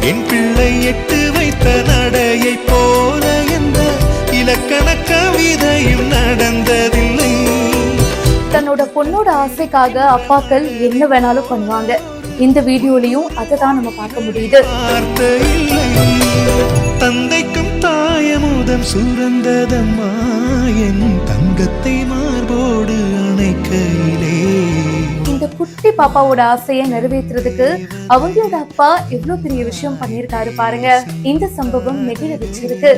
என் பிள்ளை எட்டு வைத்த நடையை போல எந்த இலக்கண கவிதையும் நடந்ததில்லை. தன்னோட பொண்ணோட ஆசைக்காக அப்பாக்கள் என்ன வேணாலும் பண்ணுவாங்க. இந்த வீடியோலயும் அதை தான் நம்ம பார்க்க முடியுது. தந்தைக்கும் தாயமுதம் சுரந்ததம்மா என் தங்கத்தை மார்போடு அணைக்கையிலே. இந்த குட்டி பாப்பாவோட ஆசையை நிறைவேற்றுறதுக்கு அவங்களோட அப்பா எவ்வளவு பெரிய விஷயம் பண்ணியிருக்காரு பாருங்க. இந்த சம்பவம் நெகிழ வச்சிருக்கு.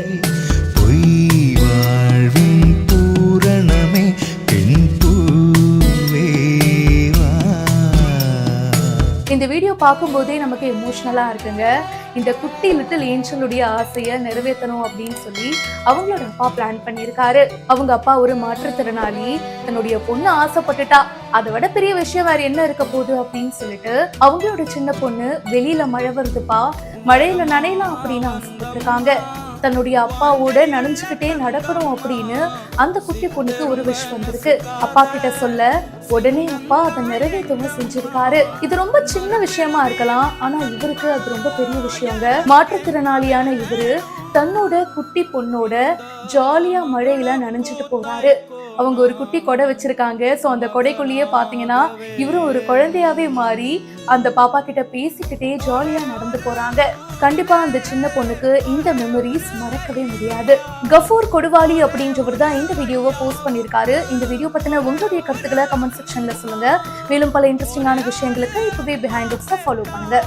இந்த வீடியோ பார்க்கும்போதே நமக்கு எமோஷனலா இருக்குங்க. இந்த குட்டி லிட்டில் ஏஞ்சலுடைய ஆசையை நிறைவேற்றணும் அப்படின்னு சொல்லி அவங்களோட அப்பா பிளான் பண்ணியிருக்காரு. அவங்க அப்பா ஒரு மாற்றுத்திறனாளி, தன்னுடைய பொண்ணு ஆசைப்பட்டுட்டா, அதை விட பெரிய விஷயம் வேற என்ன இருக்க போகுது அப்படின்னு சொல்லிட்டு அவங்களோட சின்ன பொண்ணு வெளியில மழை வருதுப்பா, மழையில நனையலாம் அப்படின்னு ஆசைப்பட்டிருக்காங்க. தன்னுடைய அப்பாவோட நனைஞ்சுக்கிட்டே நடக்கணும் அப்படின்னு அந்த குட்டி பொண்ணுக்கு ஒரு விஷ் வந்திருக்கு. அப்பா கிட்ட சொல்ல உடனே அப்பா அதை நிறைவேற்றவும் செஞ்சிருக்காரு. இது ரொம்ப சின்ன விஷயமா இருக்கலாம், ஆனா இவருக்கு அது ரொம்ப பெரிய விஷயங்க. மாற்றுத்திறனாளியான இவரு தன்னோட குட்டி பொண்ணோட ஜாலியா மழையில நனைஞ்சிட்டு போறாரு. அவங்க ஒரு குட்டி கொடை வச்சிருக்காங்க. சோ அந்த கொடைக்குள்ளேயே பாத்தீங்கன்னா இவரும் ஒரு குழந்தையாவே மாறி அந்த பாப்பா கிட்ட பேசிக்கிட்டே ஜாலியா நடந்து போறாங்க. கண்டிப்பா அந்த சின்ன பொண்ணுக்கு இந்த மெமரிஸ் மறக்கவே முடியாது. கஃபூர் கொடுவாளி அப்படின்றவர் தான் இந்த வீடியோவை போஸ்ட் பண்ணிருக்காரு. இந்த வீடியோ பத்தின உங்களுடைய கருத்துக்களை கமெண்ட் செக்ஷன்ல சொல்லுங்க. மேலும் பல இன்ட்ரெஸ்டிங்கான விஷயங்களுக்கு இப்பவே பிஹைண்ட் புக்ஸை ஃபாலோ பண்ணுங்க.